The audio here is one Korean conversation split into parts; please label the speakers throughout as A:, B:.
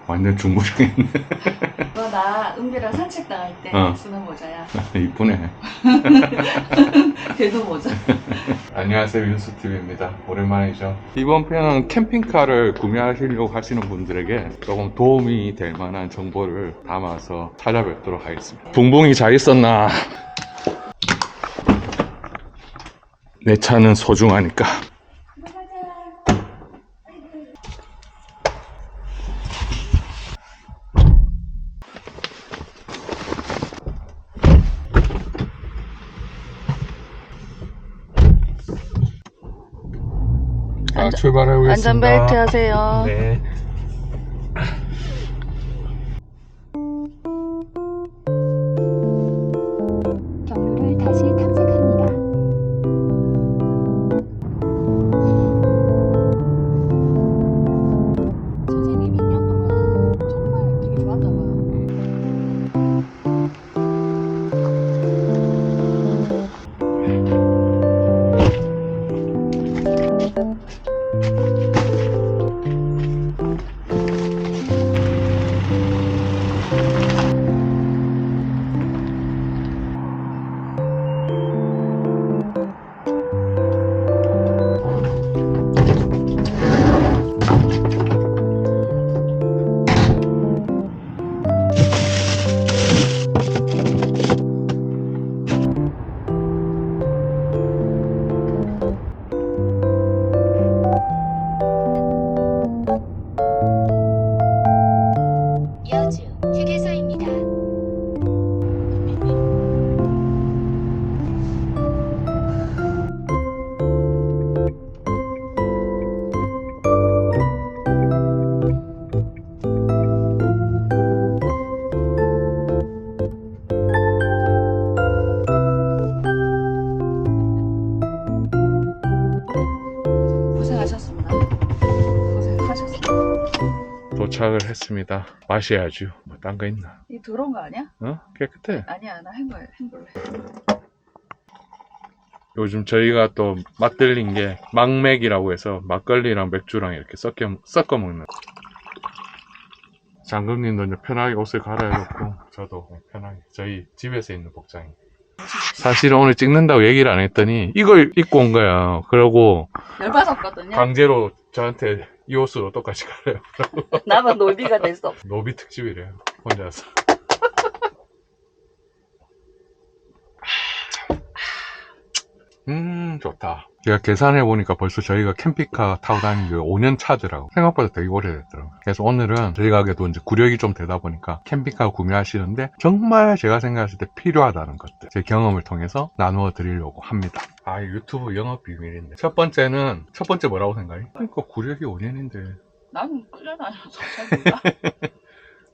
A: 완전 중고생했네.
B: 이거 나 은비랑 산책 나갈 때 쓰는 모자야.
A: 이쁘네.
B: 걔도 모자.
A: 안녕하세요, 윤수TV입니다. 오랜만이죠. 이번 편은 캠핑카를 구매하시려고 하시는 분들에게 조금 도움이 될 만한 정보를 담아서 찾아뵙도록 하겠습니다. 붕붕이 잘 있었나? 내 차는 소중하니까. 자, 출발해 보겠습니다.
B: 안전벨트 하세요.
A: 네.
C: 경로를 다시 탐색합니다.
B: 선생님이 2년 동안 정말 되게 좋았나 봐요.
C: 여주 휴게소입니다.
B: 고생하셨습니다. 고생하셨습니다.
A: 도착을 했습니다. 마셔야죠. 뭐 딴 거 있나?
B: 이 더러운 거 아니야?
A: 깨끗해.
B: 아니야, 나 행볼래.
A: 요즘 저희가 또 맛들린 게 막맥이라고 해서 막걸리랑 맥주랑 이렇게 섞어 먹는. 장금님도 이제 편하게 옷을 갈아입고 저도 편하게 저희 집에서 있는 복장입니다. 사실은 오늘 찍는다고 얘기를 안 했더니 이걸 입고 온 거야. 그러고
B: 열받았거든요.
A: 강제로 저한테 이 옷으로 똑같이 갈아요.
B: 나만 놀비가 됐어.
A: 노비 특집이래요. 혼자서. 좋다. 제가 계산해보니까 벌써 저희가 캠핑카 타고 다닌 게 5년 차더라고. 생각보다 되게 오래됐더라고. 그래서 오늘은 저희 가게도 이제 구력이 좀 되다 보니까 캠핑카 구매하시는데 정말 제가 생각했을 때 필요하다는 것들 제 경험을 통해서 나누어 드리려고 합니다. 아, 유튜브 영업 비밀인데. 첫 번째 뭐라고 생각해? 그러니까 구력이 5년인데.
B: 나는 끌려다녀서 잘 몰라.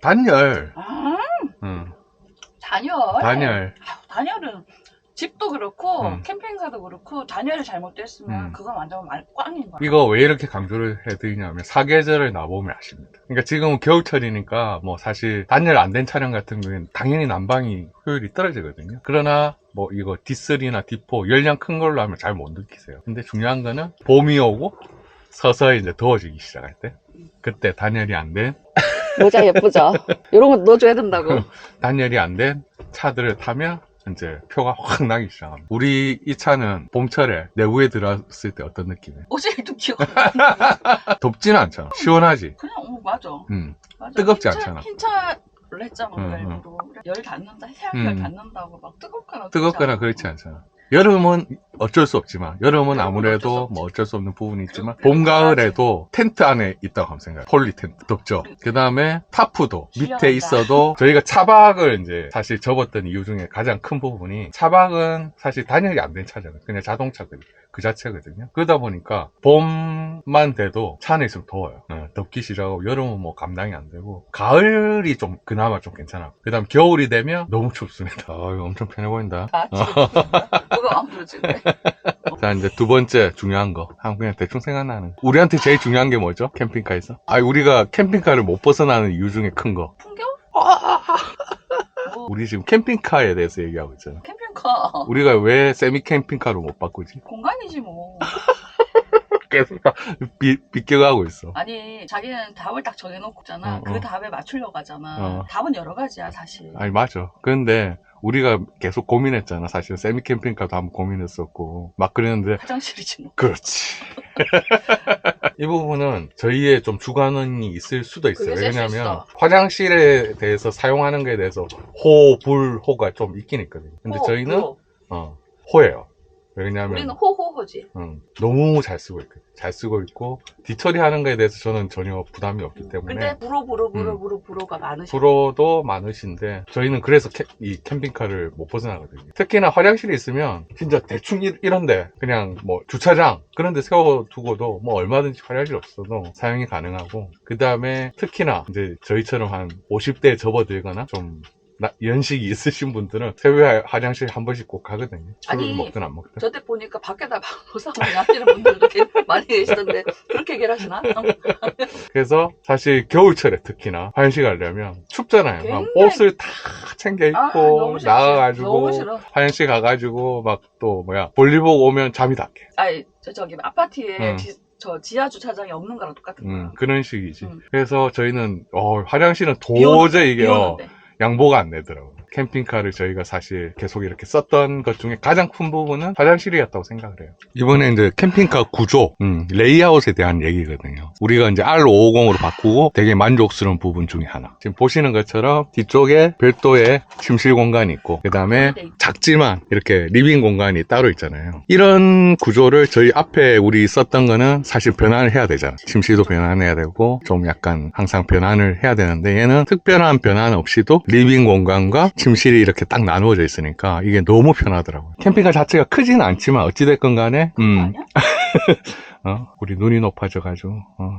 A: 단열.
B: 아,
A: 응.
B: 단열.
A: 단열.
B: 단열은 집도 그렇고
A: 음.
B: 캠핑카도 그렇고 단열이 잘못됐으면 그건 완전 꽝인 거야.
A: 이거 왜 이렇게 강조를 해드리냐면 사계절을 놔보면 아십니다. 그러니까 지금은 겨울철이니까 뭐 사실 단열 안 된 차량 같은 경우에는 당연히 난방이 효율이 떨어지거든요. 그러나 뭐 이거 D3나 D4 열량 큰 걸로 하면 잘 못 느끼세요. 근데 중요한 거는 봄이 오고 서서히 이제 더워지기 시작할 때 그때 단열이 안 된
B: 모자 예쁘죠? 이런 거 넣어줘야 된다고.
A: 단열이 안 된 차들을 타면 이제 표가 확 나기 시작합니다. 우리 이 차는 봄철에 내부에 들어왔을 때 어떤 느낌이에요?
B: 어제 좀 기억.
A: 덥지는 않잖아. 시원하지.
B: 그냥 맞아. 맞아.
A: 뜨겁지 않잖아.
B: 흰차를 했잖아.
A: 응,
B: 일부러. 열 닿는다. 태양
A: 응.
B: 열 닿는다고 막 뜨겁거나.
A: 뜨겁거나 그렇지 않잖아. 여름은 어쩔 수 없지만 여름은 아무래도 뭐 어쩔 수 없는 부분이 있지만 봄, 가을에도 텐트 안에 있다고 하면 생각해요. 폴리 텐트. 덥죠. 그 다음에 타프도 밑에 있어도 저희가 차박을 이제 사실 접었던 이유 중에 가장 큰 부분이 차박은 사실 단열이 안 된 차잖아요. 그냥 자동차거든요. 그 자체거든요. 그러다 보니까 봄만 돼도 차 안에 있으면 더워요. 덥기 시작하고 여름은 뭐 감당이 안 되고 가을이 좀 그나마 좀 괜찮아. 그 다음 겨울이 되면 너무 춥습니다. 이거 엄청 편해 보인다.
B: 그거 안 부러지네.
A: 자, 이제 두 번째 중요한 거. 그냥 대충 생각나는 거. 우리한테 제일 중요한 게 뭐죠? 캠핑카에서? 우리가 캠핑카를 못 벗어나는 이유 중에 큰 거.
B: 풍경?
A: 우리 지금 캠핑카에 대해서 얘기하고 있잖아.
B: 캠핑카.
A: 우리가 왜 세미 캠핑카로 못 바꾸지?
B: 공간이지 뭐.
A: 계속 비껴가고 있어.
B: 아니 자기는 답을 딱 정해놓고 있잖아. 그 답에 맞추려고 하잖아. 답은 여러 가지야 사실.
A: 아니, 맞아. 근데 우리가 계속 고민했잖아. 사실 세미 캠핑카도 한번 고민했었고 막 그랬는데.
B: 화장실이지 뭐.
A: 그렇지. 이 부분은 저희의 좀 주관이 있을 수도 있어요.
B: 그게 셀수
A: 왜냐면
B: 있어.
A: 화장실에 대해서 사용하는 거에 대해서 호, 불, 호가 좀 있긴 있거든요. 근데 저희는
B: 불호.
A: 호예요. 왜냐면
B: 우리는 호호호지.
A: 너무 잘 쓰고 있거든요. 잘 쓰고 있고 디처리 하는 거에 대해서 저는 전혀 부담이 없기 때문에.
B: 근데 불호가 많으셔.
A: 불호도 많으신데 저희는 그래서 이 캠핑카를 못 벗어나거든요. 특히나 화장실이 있으면 진짜 대충 이런데 그냥 뭐 주차장 그런 데 세워두고도 뭐 얼마든지 화장실 없어도 사용이 가능하고, 그 다음에 특히나 이제 저희처럼 한 50대에 접어들거나 좀 연식이 있으신 분들은 새벽에 화장실 한 번씩 꼭 가거든요. 술을
B: 아니,
A: 먹든 안 먹든.
B: 저때 보니까 밖에다 보상을 하시는 분들도 많이 계시던데 그렇게 얘기를 하시나?
A: 그래서 사실 겨울철에 특히나 화장실 가려면 춥잖아요. 막
B: 굉장히-
A: 옷을 다 챙겨 입고
B: 너무 싫지. 너무
A: 나가가지고
B: 싫어.
A: 화장실 가가지고 막 또 볼일 보고 오면 잠이 다 깨.
B: 아니 저기 아파트에
A: 응.
B: 저 지하 주차장이 없는 거랑 똑같은 거야.
A: 그런 식이지.
B: 응.
A: 그래서 저희는 화장실은
B: 비 오는데,
A: 도저히 이게
B: 비 오는데.
A: 양보가 안 되더라고요. 캠핑카를 저희가 사실 계속 이렇게 썼던 것 중에 가장 큰 부분은 화장실이었다고 생각을 해요. 이번에 이제 캠핑카 구조, 레이아웃에 대한 얘기거든요. 우리가 이제 R550으로 바꾸고 되게 만족스러운 부분 중에 하나. 지금 보시는 것처럼 뒤쪽에 별도의 침실 공간이 있고, 그 다음에 작지만 이렇게 리빙 공간이 따로 있잖아요. 이런 구조를 저희 앞에 우리 썼던 거는 사실 변환을 해야 되잖아. 침실도 변환해야 되고, 좀 약간 항상 변환을 해야 되는데, 얘는 특별한 변환 없이도 리빙 공간과 침실이 이렇게 딱 나누어져 있으니까 이게 너무 편하더라고요. 캠핑카 자체가 크지는 않지만 어찌됐건 간에
B: 아니야?
A: 우리 눈이 높아져가지고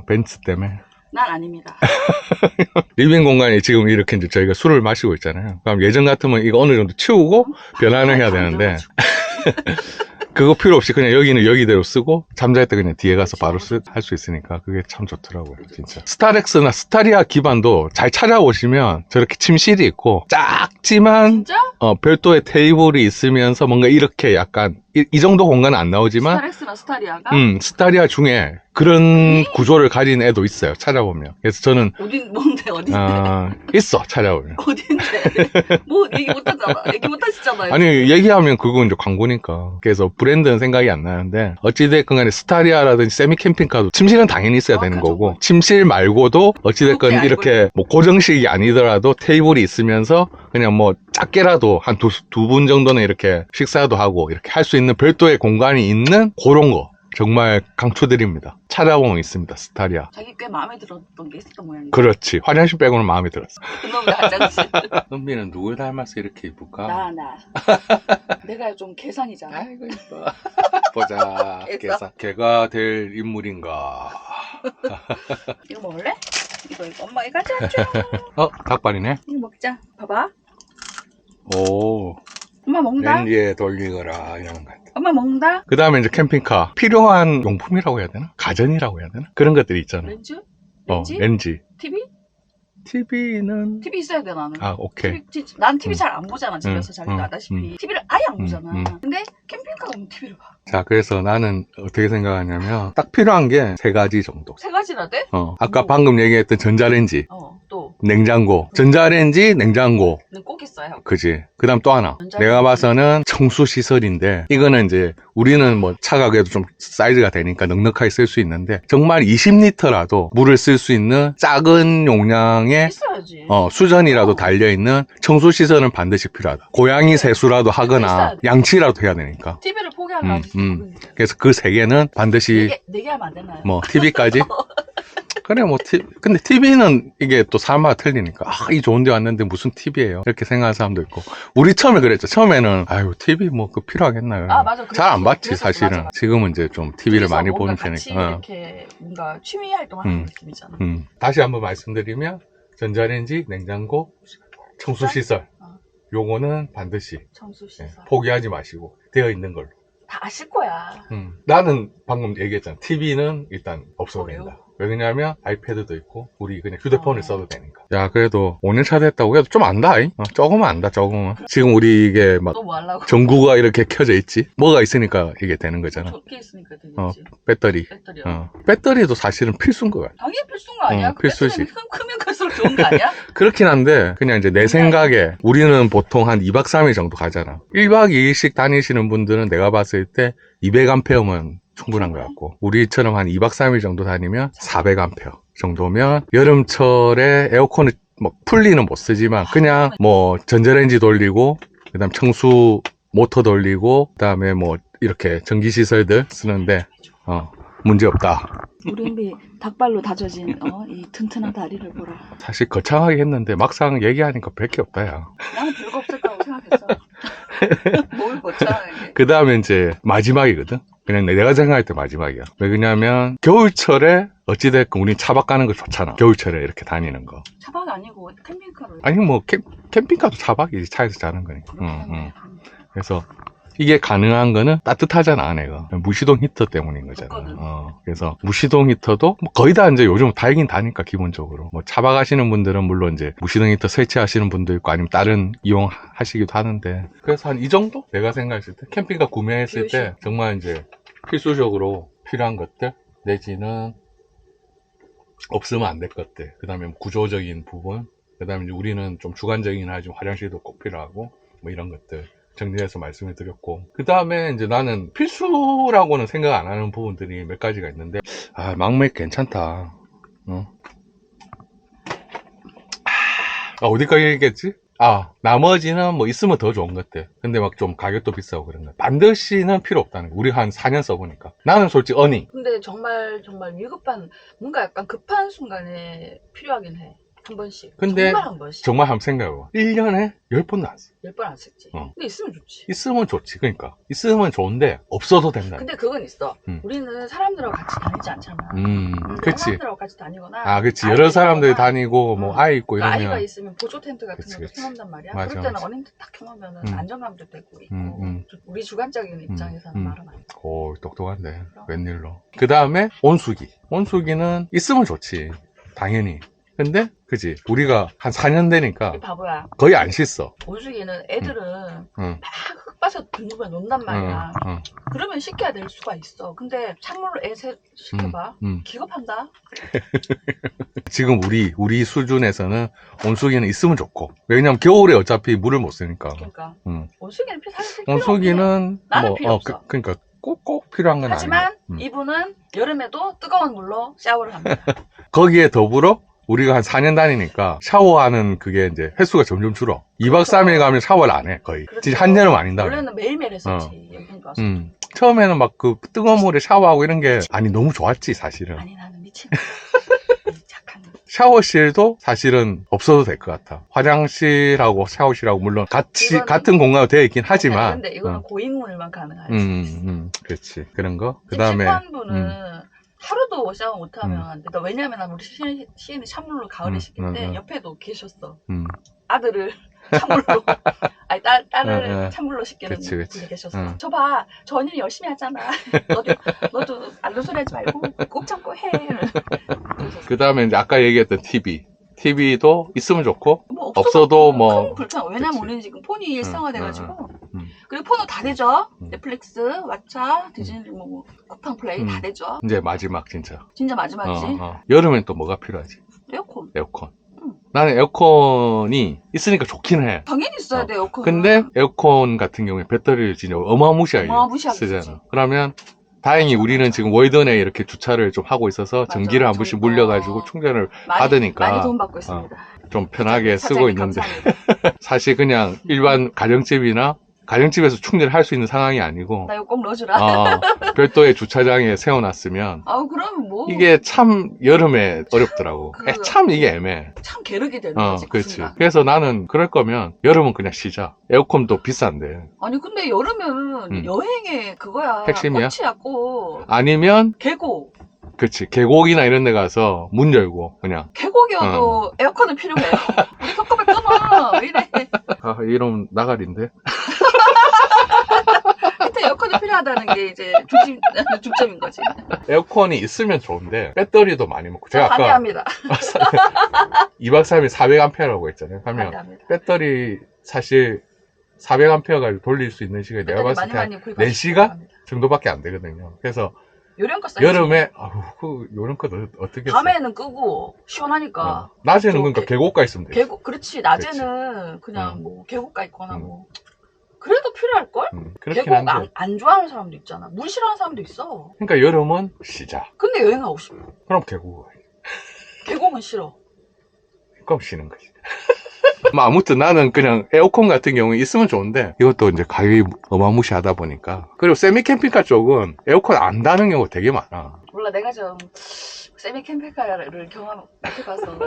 A: 벤츠 때문에.
B: 난 아닙니다.
A: 리빙 공간이 지금 이렇게 이제 저희가 술을 마시고 있잖아요. 그럼 예전 같으면 이거 어느 정도 치우고 변환을 해야 되는데 그거 필요 없이 그냥 여기는 여기대로 쓰고 잠잘 때 그냥 뒤에 가서 바로 할 수 있으니까 그게 참 좋더라고요, 진짜. 스타렉스나 스타리아 기반도 잘 찾아보시면 저렇게 침실이 있고 작지만
B: 진짜?
A: 별도의 테이블이 있으면서 뭔가 이렇게 약간 이 정도 공간은 안 나오지만
B: 스타렉스나 스타리아가?
A: 스타리아 중에 그런 구조를 가진 애도 있어요, 찾아보면. 그래서 저는
B: 뭔데 어딘데?
A: 있어, 찾아보면.
B: 어딘데? 뭐 얘기 못하잖아. 얘기 못하시잖아요.
A: 아니, 얘기하면 그건 이제 광고니까. 그래서 브랜드는 생각이 안 나는데, 어찌됐건 간에 스타리아라든지 세미 캠핑카도 침실은 당연히 있어야 되는
B: 그죠.
A: 거고, 침실 말고도 어찌됐건
B: 그렇게
A: 이렇게 뭐 고정식이 아니더라도 테이블이 있으면서 그냥 뭐 작게라도 한 두 분 정도는 이렇게 식사도 하고 이렇게 할 수 있는 별도의 공간이 있는 그런 거. 정말 강추드립니다. 찾아보면 있습니다, 스타리아.
B: 자기 꽤 마음에 들었던 게 있었던 모양이야.
A: 그렇지. 화장실 빼고는 마음에 들었어.
B: 그놈의 화장실.
A: 은비는 누굴 닮아서 이렇게 이쁠까?
B: 나. 내가 좀 계산이잖아.
A: 아이고 이뻐. 보자.
B: 계산.
A: 걔가 될 인물인가.
B: 이거 먹을래? 이거 엄마 이거 짜줘.
A: 닭발이네.
B: 이거 먹자. 봐봐.
A: 오.
B: 엄마 먹는다.
A: 렌즈에 돌리거라 이런 거.
B: 엄마 먹는다.
A: 그 다음에 이제 캠핑카 필요한 용품이라고 해야 되나? 가전이라고 해야 되나? 그런 것들이 있잖아.
B: 렌즈?
A: 렌즈.
B: TV?
A: TV는
B: TV 있어야 돼 나는.
A: 오케이.
B: 난 TV 잘 안 보잖아 집에서 자기도
A: 음,
B: 아다시피. TV를 아예 안 보잖아. 근데 캠핑카 가면 TV를 봐.
A: 자, 그래서 나는 어떻게 생각하냐면 딱 필요한 게 세 가지 정도.
B: 세 가지나 돼?
A: 아까 방금 얘기했던 전자레인지,
B: 또.
A: 냉장고, 전자레인지, 냉장고.
B: 는 꼭 있어요.
A: 그지. 그 다음 또 하나.
B: 전자레인지.
A: 내가 봐서는 청수시설인데, 이거는 이제, 우리는 뭐 차가 그래도 좀 사이즈가 되니까 넉넉하게 쓸 수 있는데, 정말 20리터라도 물을 쓸 수 있는 작은 용량의
B: 있어야지.
A: 수전이라도 달려있는 청수시설은 반드시 필요하다. 고양이 세수라도 하거나,
B: 있어야 돼.
A: 양치라도 해야 되니까.
B: TV를 포기하면 안 되지.
A: 그래서 그 세 개는 반드시,
B: 네 개 하면 안 되나요?
A: 뭐, TV까지? 그래, 뭐, 근데 TV는 이게 또 사람마다 틀리니까, 이 좋은 데 왔는데 무슨 TV예요? 이렇게 생각하는 사람도 있고. 우리 처음에 그랬죠. 처음에는, TV 뭐, 그 필요하겠나요?
B: 맞아.
A: 잘 안 봤지,
B: 그랬었지,
A: 사실은.
B: 맞아.
A: 지금은 이제 좀 TV를
B: 둘이서
A: 많이
B: 뭔가
A: 보는
B: 같이
A: 편이니까.
B: 이렇게 뭔가 취미 활동하는 느낌이잖아.
A: 다시 한번 말씀드리면, 전자레인지, 냉장고, 청수시설. 요거는 반드시
B: 청수시설.
A: 포기하지 마시고, 되어 있는 걸로.
B: 다 아실 거야.
A: 나는 방금 얘기했잖아. TV는 일단 없어도
B: 그래요?
A: 된다. 왜냐면 아이패드도 있고 우리 그냥 휴대폰을 써도 되니까. 야 그래도 5년차 됐다고 해도 좀 안다. 조금은 안다 조금은. 지금 우리 이게 막
B: 또 뭐 하려고?
A: 전구가 이렇게 켜져 있지. 뭐가 있으니까 이게 되는 거잖아.
B: 좋게 있으니까 되겠지.
A: 배터리.
B: 배터리요.
A: 배터리도 사실은 필수인 거야.
B: 당연히 필수인 거 아니야? 그
A: 필수지.
B: 배터리는 크면 클수록 좋은 거 아니야?
A: 그렇긴 한데 그냥 이제 내 생각에 우리는 보통 한 2박 3일 정도 가잖아. 1박 2일씩 다니시는 분들은 내가 봤을 때 200A면 충분한 것 같고 우리처럼 한 2박 3일 정도 다니면 400A 정도면 여름철에 에어컨을 뭐 풀리는 못 쓰지만 그냥 뭐 전자레인지 돌리고 그다음 청수 모터 돌리고 그다음에 뭐 이렇게 전기시설들 쓰는데 문제 없다.
B: 우리 은비 닭발로 다져진 이 튼튼한 다리를 보라.
A: 사실 거창하게 했는데 막상 얘기하니까 별 게 없다 야.
B: 나는 별거 없었다고 생각했어. 뭘 거창하게.
A: 그 다음에 이제 마지막이거든. 그냥 내가 생각할 때 마지막이야. 왜 그러냐면 겨울철에 어찌됐건 우린 차박 가는 거 좋잖아. 겨울철에 이렇게 다니는 거.
B: 차박 아니고 캠핑카로.
A: 아니 뭐 캠핑카도 차박이지. 차에서 자는 거니까. 그래서 이게 가능한 거는 따뜻하잖아 안에가. 무시동 히터 때문인 거잖아. 그래서 무시동 히터도 뭐 거의 다 이제 요즘 다이긴 다니까 기본적으로. 뭐 차박하시는 분들은 물론 이제 무시동 히터 설치하시는 분도 있고 아니면 다른 이용하시기도 하는데. 그래서 한 이 정도? 내가 생각했을 때 캠핑카 구매했을 때 정말 이제 필수적으로 필요한 것들 내지는 없으면 안 될 것들. 그 다음에 구조적인 부분. 그 다음에 이제 우리는 좀 주관적이긴 하지만 화장실도 꼭 필요하고 뭐 이런 것들. 정리해서 말씀을 드렸고 그 다음에 이제 나는 필수라고는 생각 안 하는 부분들이 몇 가지가 있는데 막맥 괜찮다. 어디까지 얘기했지? 나머지는 뭐 있으면 더 좋은 것들. 근데 막 좀 가격도 비싸고 그런 거 반드시는 필요 없다는 거. 우리 한 4년 써보니까 나는 솔직히
B: 근데 정말 위급한 뭔가 약간 급한 순간에 필요하긴 해. 한 번씩.
A: 근데
B: 정말 한 번씩.
A: 정말 한번 생각해봐. 1년에 10번 나왔어.
B: 10번 안 썼지. 근데 있으면 좋지.
A: 있으면 좋지. 그러니까 있으면 좋은데 없어도 된다.
B: 근데 그건 있어. 우리는 사람들하고 같이 다니지 않잖아.
A: 그치.
B: 사람들하고 같이 다니거나.
A: 그치. 여러 사람들이 다니고 뭐 아이 있고 이러면
B: 아이가 있으면 보조 텐트 같은
A: 그치,
B: 것도
A: 그치.
B: 켜놓는단 말이야.
A: 맞아,
B: 그럴 때는
A: 맞아.
B: 어닝트 딱 켜놓으면 안정감도 되고 있고. 우리 주관적인 입장에서는 말은 안 돼.
A: 오, 똑똑한데. 웬일로. 그 다음에 온수기. 온수기는 있으면 좋지. 당연히. 근데 그지 우리가 한 4년 되니까
B: 이 바보야.
A: 거의 안 씻어.
B: 온수기는 애들은
A: 응.
B: 막 흙봐서 등급에 놓는단 말이야.
A: 응.
B: 그러면 씻겨야 될 수가 있어. 근데 찬물로 애 시켜봐. 기겁한다.
A: 지금 우리 수준에서는 온수기는 있으면 좋고. 왜냐면 겨울에 어차피 물을 못 쓰니까.
B: 그러니까 온수기는 사실 필요 없네.
A: 온수기는
B: 나는 필요 없어.
A: 그러니까 꼭 필요한 건
B: 하지만
A: 아니야.
B: 이분은 여름에도 뜨거운 물로 샤워를 합니다.
A: 거기에 더불어 우리가 한 4년 다니니까 샤워하는 그게 이제 횟수가 점점 줄어. 2박 3일 가면 샤워를 안 해, 거의.
B: 그렇죠.
A: 진짜 한여름 아닌다.
B: 원래는 매일매일 했었지. 여기 와서.
A: 처음에는 막 그 뜨거운 물에 샤워하고 이런 게 너무 좋았지, 사실은.
B: 아니, 나는 미친. 착한.
A: 샤워실도 사실은 없어도 될 것 같아. 화장실하고 샤워실하고 물론 같은 공간으로 되어 있긴 하지만.
B: 근데 이거는 고인물만 가능하지.
A: 그렇지. 그런 거. 그
B: 지금
A: 다음에.
B: 신혼부는 하루도 샤워 못하면 안 돼. 그러니까 왜냐면 우리 시인이 찬물로 가을에 씻길 때 옆에도 계셨어. 아들을 찬물로 아니 딸을 찬물로 씻기는 분이 계셨어. 저봐 저 언니 열심히 하잖아. 너도 알로소리 하지 말고 꼭 참고 해.
A: 그 다음에 이제 아까 얘기했던 TV도 있으면 좋고
B: 뭐
A: 없어도 뭐
B: 큰 불편. 왜냐면 우리는 지금 폰이 일상화돼가지고 그리고 폰도 다 되죠. 넷플릭스, 왓챠, 디즈니 뭐 쿠팡 플레이 다 되죠.
A: 이제 마지막 진짜
B: 마지막이지.
A: 여름엔 또 뭐가 필요하지? 에어컨. 나는 에어컨이 있으니까 좋긴 해.
B: 당연히 있어야 돼 에어컨.
A: 근데 에어컨 같은 경우에 배터리를 진짜 어마무시하게 쓰잖아.
B: 쓰지.
A: 그러면 다행히 우리는 지금 월든에 이렇게 주차를 좀 하고 있어서 전기를 한 번씩 물려가지고 충전을 받으니까
B: 많이 돈 받고 있습니다.
A: 좀 편하게 쓰고 있는데
B: 감사합니다.
A: 사실 그냥 일반 가정집이나 가정집에서 충전을 할 수 있는 상황이 아니고
B: 나 이거 꼭 넣어주라.
A: 별도의 주차장에 세워놨으면
B: 그럼 뭐
A: 이게 참 여름에 어렵더라고. 참 이게 애매해.
B: 참 게르게 되는 거지.
A: 그렇지. 그래서 나는 그럴 거면 여름은 그냥 쉬자. 에어컨도 비싼데.
B: 아니 근데 여름은 여행에 그거야.
A: 핵심이야?
B: 꽃이야 꽃.
A: 아니면
B: 계곡.
A: 그치. 계곡이나 이런 데 가서 문 열고 그냥.
B: 계곡이어도 에어컨은 필요해. 우리 컵컵에 끊어. 왜 이래.
A: 이러면 나가리인데.
B: 하여튼 근데 에어컨이 필요하다는 게 이제 중점인 거지.
A: 에어컨이 있으면 좋은데 배터리도 많이 먹고 제가 아까
B: 반대합니다.
A: 2박 3일 400A라고 했잖아요. 하면
B: 반대합니다.
A: 배터리 사실 400A까지 돌릴 수 있는 시간이 내가 봤을 때 한 4시간 정도밖에 안 되거든요. 그래서
B: 요령껏 써야지.
A: 여름에 요령껏 어떻게 써?
B: 밤에는 끄고 시원하니까.
A: 낮에는
B: 좀
A: 그러니까 계곡가 있으면 돼.
B: 그렇지. 낮에는 그냥
A: 응.
B: 뭐 계곡가 있거나 뭐. 그래도 필요할걸?
A: 그렇긴
B: 계곡
A: 한데.
B: 안 좋아하는 사람도 있잖아. 물 싫어하는 사람도 있어.
A: 그러니까 여름은 쉬자.
B: 근데 여행하고 싶어.
A: 그럼 계곡 가.
B: 계곡은 싫어.
A: 그럼 쉬는 거지. 뭐 아무튼 나는 그냥 에어컨 같은 경우는 있으면 좋은데 이것도 이제 가격이 어마무시하다 보니까. 그리고 세미 캠핑카 쪽은 에어컨 안 다는 경우가 되게 많아.
B: 몰라, 내가 좀 세미 캠핑카를 경험 못해봐서.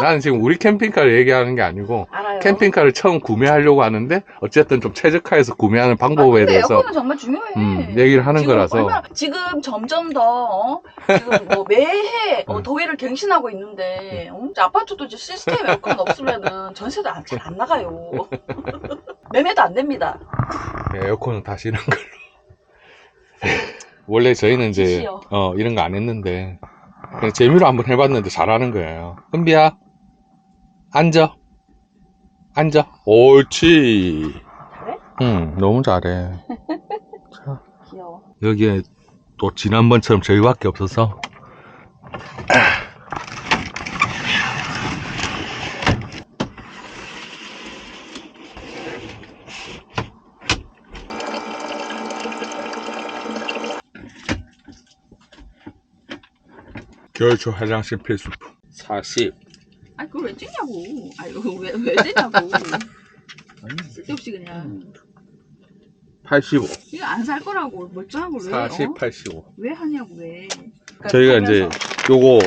A: 나는 지금 우리 캠핑카를 얘기하는 게 아니고
B: 알아요.
A: 캠핑카를 처음 구매하려고 하는데 어쨌든 좀 최적화해서 구매하는 방법에
B: 근데
A: 대해서
B: 에어컨은 정말 중요해.
A: 얘기를 하는 거라서.
B: 지금 점점 더 지금 뭐 매해
A: 음.
B: 더위를 갱신하고 있는데 이제 아파트도 이제 시스템 에어컨 없으면은 전세도 잘 안 나가요. 매매도 안 됩니다.
A: 에어컨은 다시는 걸로. 원래 저희는 이제
B: 지시요.
A: 이런 거 안 했는데 그냥 재미로 한번 해봤는데 잘하는 거예요. 은비야 앉아. 옳지.
B: 잘해?
A: 응, 너무 잘해. 자,
B: 귀여워.
A: 여기에 또 지난번처럼 저희밖에 없어서 겨울초 화장실 필수품 40.
B: 아니 그걸 왜 찍냐고. 아니 왜 찍냐고. 쓸데없이 그냥
A: 85.
B: 이거 안 살 거라고 멀쩡한 걸 왜?
A: 40, 85.
B: 왜 하냐고 왜? 그러니까
A: 저희가
B: 살면서
A: 이제 요거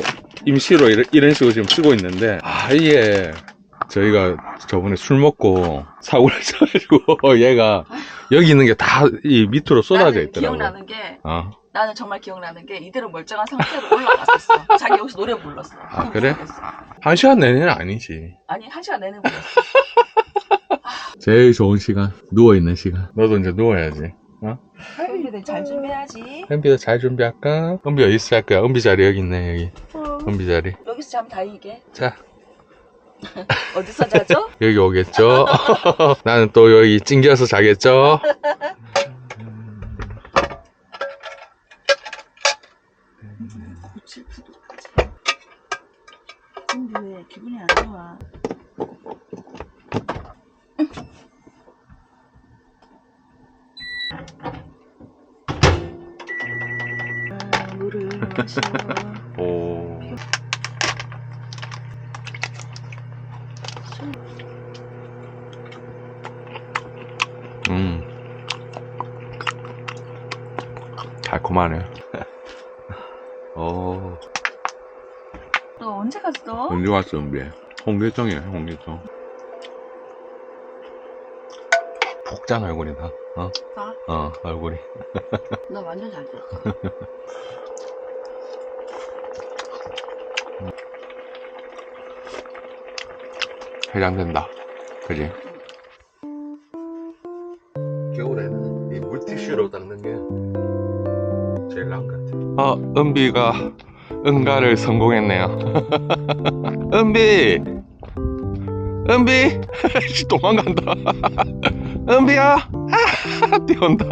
A: 임시로 이런 식으로 지금 쓰고 있는데 이게 저희가 저번에 술 먹고 사고를 쳐가지고 얘가 여기 있는 게 다 이 밑으로 쏟아져
B: 나는
A: 있더라고.
B: 기억나는 게
A: 어.
B: 나는 정말 기억나는 게 이대로 멀쩡한 상태로 올라갔었어. 자기 여기서 노래 불렀어.
A: 아, 그래? 1시간 내내는 아니지.
B: 아니 1시간 내내 불렀어.
A: 제일 좋은 시간, 누워있는 시간. 너도 이제 누워야지.
B: 팬비들 잘 준비해야지.
A: 은비도 잘 준비할까? 은비 어디 있을 거야? 은비 자리 여기 있네, 여기. 은비 자리.
B: 여기서 잠 다 이게.
A: 자,
B: 어디서 자죠?
A: 여기 오겠죠? 나는 또 여기 찡겨서 자겠죠?
B: 근데 왜 기분이 안 좋아? 물을 마셔.
A: 오. 달콤하네. 오.
B: 너 언제 갔어?
A: 언제 왔어, 은비? 홍길동이야, 홍길동. 푹잔 얼굴이다.
B: 나?
A: 얼굴이.
B: 너 완전 잘 됐어.
A: 해장된다. 그지? 겨울에는 이 물티슈로 닦는 게 제일 나은 것 같아. 은비가 응가를 성공했네요. 은비! 도망간다. 은비야! 뛰어온다.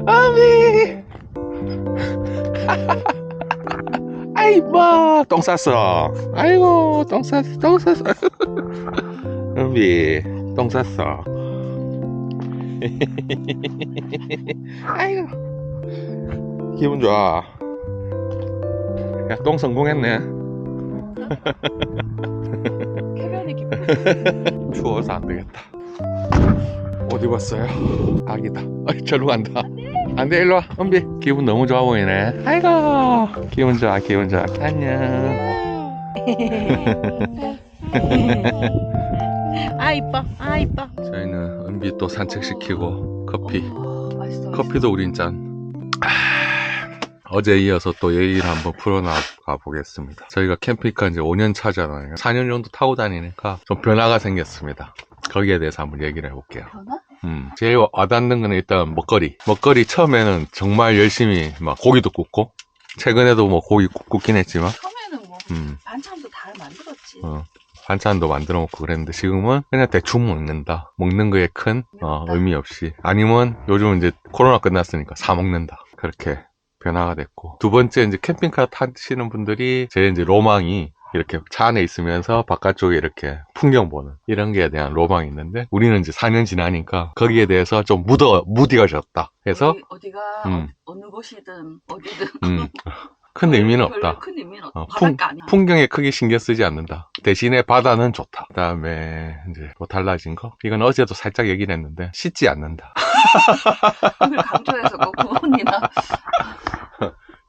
A: 은비! 아이, 뭐, 똥 쌌어. 아이고, 똥 쌌어. 은비, 똥 쌌어. 아이고, 기분 좋아. 야, 똥 성공했네.
B: 쾌변의 기분.
A: 추워서 안 되겠다. 어디 봤어요? 아기다. 저로 간다. 안 돼, 일로 와. 은비, 기분 너무 좋아 보이네. 아이고, 기분 좋아. 안녕.
B: 아 이뻐.
A: 저희는 은비 또 산책시키고 커피.
B: 맛있어.
A: 커피도 우린 짠. 어제 이어서 또 얘기를 한번 풀어나가 보겠습니다. 저희가 캠핑카 이제 5년 차잖아요. 4년 정도 타고 다니니까 좀 변화가 생겼습니다. 거기에 대해서 한번 얘기를 해볼게요.
B: 변화?
A: 제일 와닿는 거는 일단 먹거리. 먹거리 처음에는 정말 열심히 막 고기도 굽고, 최근에도 뭐 고기 굽긴 했지만,
B: 처음에는 뭐 반찬도 다 만들었지.
A: 반찬도 만들어 먹고 그랬는데 지금은 그냥 대충 먹는다. 먹는 거에 큰 의미 없이. 아니면 요즘은 이제 코로나 끝났으니까 사 먹는다. 그렇게 변화가 됐고. 두 번째 이제 캠핑카 타시는 분들이 제 이제 로망이 이렇게 차 안에 있으면서 바깥쪽에 이렇게 풍경 보는 이런 거에 대한 로망이 있는데 우리는 이제 4년 지나니까 거기에 대해서 좀 무디가졌다. 해서
B: 어디가 어느 곳이든 어디든
A: 큰 의미는 없다.
B: 큰 의미는 없다. 바닷가 아니야.
A: 풍경에 크게 신경 쓰지 않는다. 대신에 바다는 좋다. 그 다음에 이제 또 달라진 거. 이건 어제도 살짝 얘기를 했는데 씻지 않는다.
B: 그걸 강조해서 꼭 부모님이나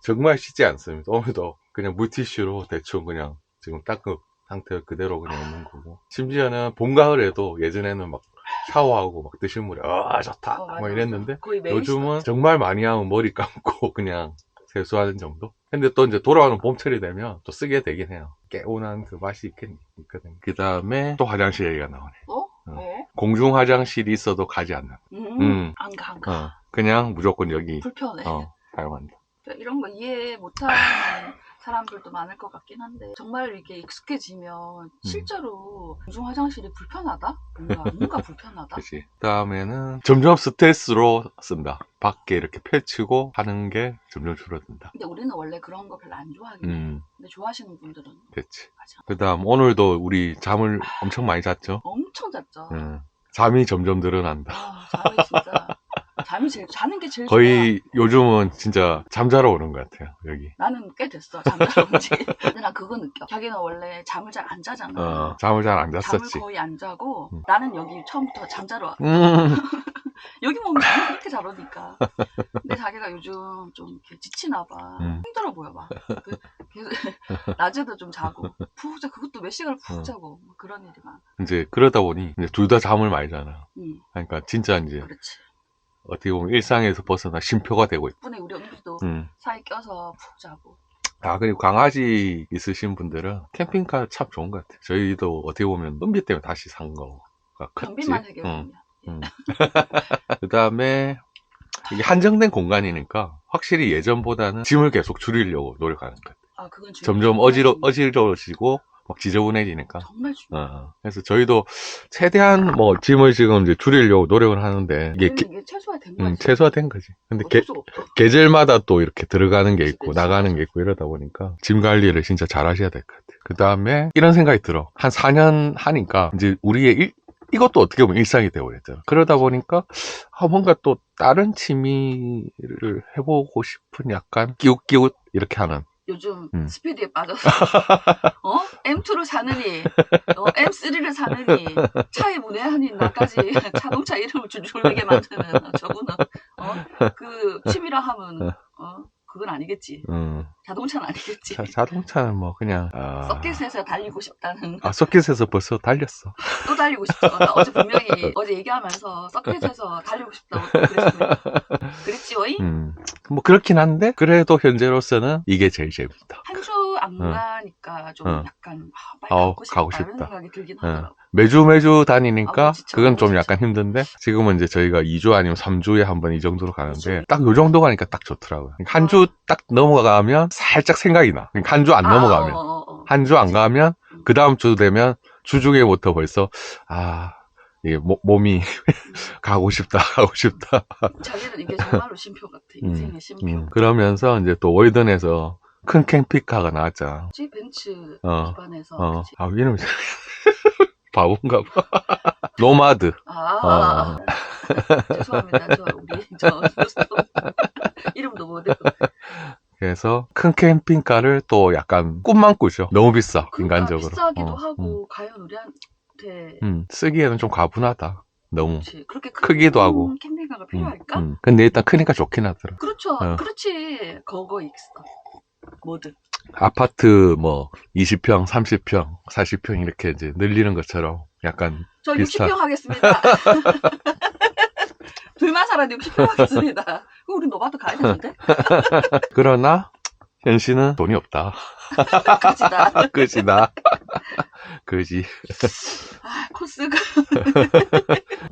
A: 정말 씻지 않습니다. 오늘도 그냥 물티슈로 대충 그냥 지금 닦은 상태 그대로 그냥 있는 거고. 심지어는 봄, 가을에도 예전에는 막 샤워하고 막 드신 물에 좋다 막 이랬는데 요즘은 정말 많이 하면 머리 감고 그냥 세수하는 정도? 근데 또 이제 돌아오는 봄철이 되면 또 쓰게 되긴 해요. 개운한 그 맛이 있거든. 그 다음에 또 화장실 얘기가 나오네.
B: 왜?
A: 공중 화장실이 있어도 가지 않는.
B: 안 가.
A: 그냥 무조건 여기.
B: 불편해.
A: 사용한다.
B: 이런 거 이해 못하는 사람들도 많을 것 같긴 한데 정말 이게 익숙해지면 실제로 공중 화장실이 불편하다? 뭔가 불편하다?
A: 그치. 다음에는 점점 스트레스로 쓴다. 밖에 이렇게 펼치고 하는 게 점점 줄어든다.
B: 근데 우리는 원래 그런 거 별로 안 좋아하긴 해. 근데 좋아하시는 분들은
A: 그치. 그 다음 오늘도 우리 잠을 엄청 많이 잤죠?
B: 엄청 잤죠.
A: 잠이 점점 늘어난다.
B: 잠이 진짜 자는 게 제일
A: 거의
B: 좋아.
A: 요즘은 진짜 잠자러 오는 것 같아요, 여기.
B: 나는 꽤 됐어, 잠자러 온 지. 근데 난 그거 느껴. 자기는 원래 잠을 잘 안 자잖아.
A: 잠을 잘 안 잤었지.
B: 잠을 거의 안 자고 나는 여기 처음부터 잠자러 와. 여기 보면 잠을 그렇게 잘 오니까. 근데 자기가 요즘 좀 이렇게 지치나 봐. 힘들어 보여 막. 계속 낮에도 좀 자고 푹 자. 그것도 몇 시간을 푹 자고 뭐 그런 일이 많아.
A: 이제 그러다 보니 이제 둘 다 잠을 많이 자나. 그러니까 진짜 이제
B: 그렇지.
A: 어떻게 보면 일상에서 벗어나 쉼표가 되고 있다.
B: 덕분에 우리 언니도 사이 껴서 푹 자고.
A: 그리고 강아지 있으신 분들은 캠핑카 참 좋은 것 같아요. 저희도 어떻게 보면 은비 때문에 다시 산 거가 컸지.
B: 변비만 해결하면.
A: 그 다음에 이게 한정된 공간이니까 확실히 예전보다는 짐을 계속 줄이려고 노력하는 것 같아요.
B: 그건
A: 점점 어지러워지고 막 지저분해지니까.
B: 정말 중요해요.
A: 그래서 저희도 최대한 뭐 짐을 지금 이제 줄이려고 노력을 하는데 이게
B: 최소화된 거지.
A: 최소화된 거지. 근데 계절마다 또 이렇게 들어가는 게 있고 나가는 게 있고 이러다 보니까 짐 관리를 진짜 잘 하셔야 될 것 같아요. 그 다음에 이런 생각이 들어. 한 4년 하니까 이제 우리의 이것도 어떻게 보면 일상이 되어버렸잖아. 그러다 보니까 뭔가 또 다른 취미를 해보고 싶은 약간 끼웃끼웃 이렇게 하는.
B: 요즘 스피드에 빠져서 M2를 사느니 M3를 사느니 차에 문외한이 나까지 자동차 이름을 줄줄내게 만드는 저분은 그 취미라 하면 그건 아니겠지. 자동차는 아니겠지.
A: 자동차는 뭐 그냥
B: 서킷에서 달리고 싶다는.
A: 서킷에서 벌써 달렸어.
B: 또 달리고 싶죠. 나 어제 분명히 어제 얘기하면서 서킷에서 달리고 싶다고 그랬지 어이?
A: 뭐 그렇긴 한데 그래도 현재로서는 이게 제일 재밌다.
B: 한 주 안 가니까 좀 약간 빨리 가고 싶다 이런 생각이 들긴 하더라고.
A: 매주 다니니까 그건 좀 약간 힘든데 지금은 이제 저희가 2주 아니면 3주에 한 번 이 정도로 가는데 딱 요 정도 가니까 딱 좋더라고요. 한 주 딱 넘어가면 살짝 생각이 나. 한 주 안 넘어가면 한 주 안 가면 그 다음 주 되면 주중에부터 벌써 이게 몸이 가고 싶다.
B: 자기는 이게 정말로 쉼표 같아. 인생의 쉼표.
A: 그러면서 이제 또 월든에서 큰 캠핑카가 나왔잖아.
B: 벤츠 기반에서.
A: 이름이 바본가 봐. 노마드.
B: 죄송합니다. 우리 이름도 못 외우고.
A: 그래서 큰 캠핑카를 또 약간 꿈만 꾸죠. 너무 비싸. 인간적으로.
B: 비싸기도 하고 과연 우리한테
A: 쓰기에는 좀 가분하다. 너무.
B: 그렇지. 그렇게
A: 크기도 하고.
B: 캠핑카가 필요할까?
A: 근데 일단 크니까 좋긴 하더라.
B: 그렇죠. 그렇지. 그거 있어. 뭐든.
A: 아파트 뭐 20평, 30평, 40평 이렇게 이제 늘리는 것처럼 약간
B: 저 60평 하겠습니다. 둘만 살아도 60평 하겠습니다. 우리 노바도 가야 되는데.
A: 그러나 현실은 돈이 없다.
B: 그지다.
A: 그지.
B: 코스가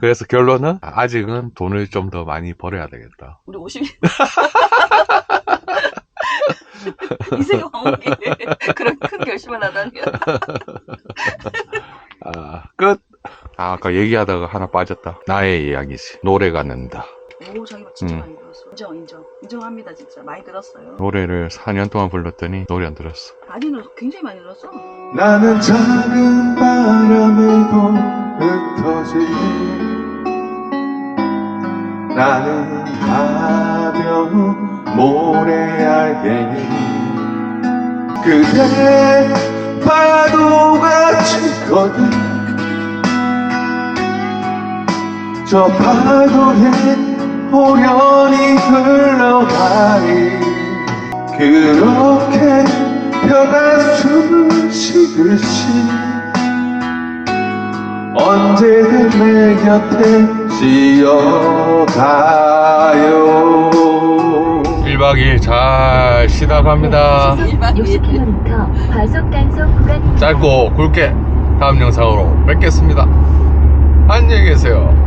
A: 그래서 결론은 아직은 돈을 좀 더 많이 벌어야 되겠다.
B: 우리 50 이세계 왕국이 그런 큰 결심을 하다니.
A: 끝. 아까 얘기하다가 하나 빠졌다. 나의 이야기지. 노래가 는다.
B: 오, 자기가 진짜 많이 들었어. 인정합니다. 진짜 많이 들었어요.
A: 노래를 4년 동안 불렀더니 노래 안 들었어.
B: 많이 들었어. 굉장히 많이 들었어.
A: 나는 작은 바람에도 흩어질 나는 가벼운 모래알갱이 그대 파도가 치거든 저 파도에 호련히 흘러가니 그렇게 편한 숨을 쉬듯이 언제든 내 곁에 쉬어가요. 1박 2일 잘 쉬다 갑니다.
C: 60km 과속 단속 구간입니다.
A: 짧고 굵게 다음 영상으로 뵙겠습니다. 안녕히 계세요.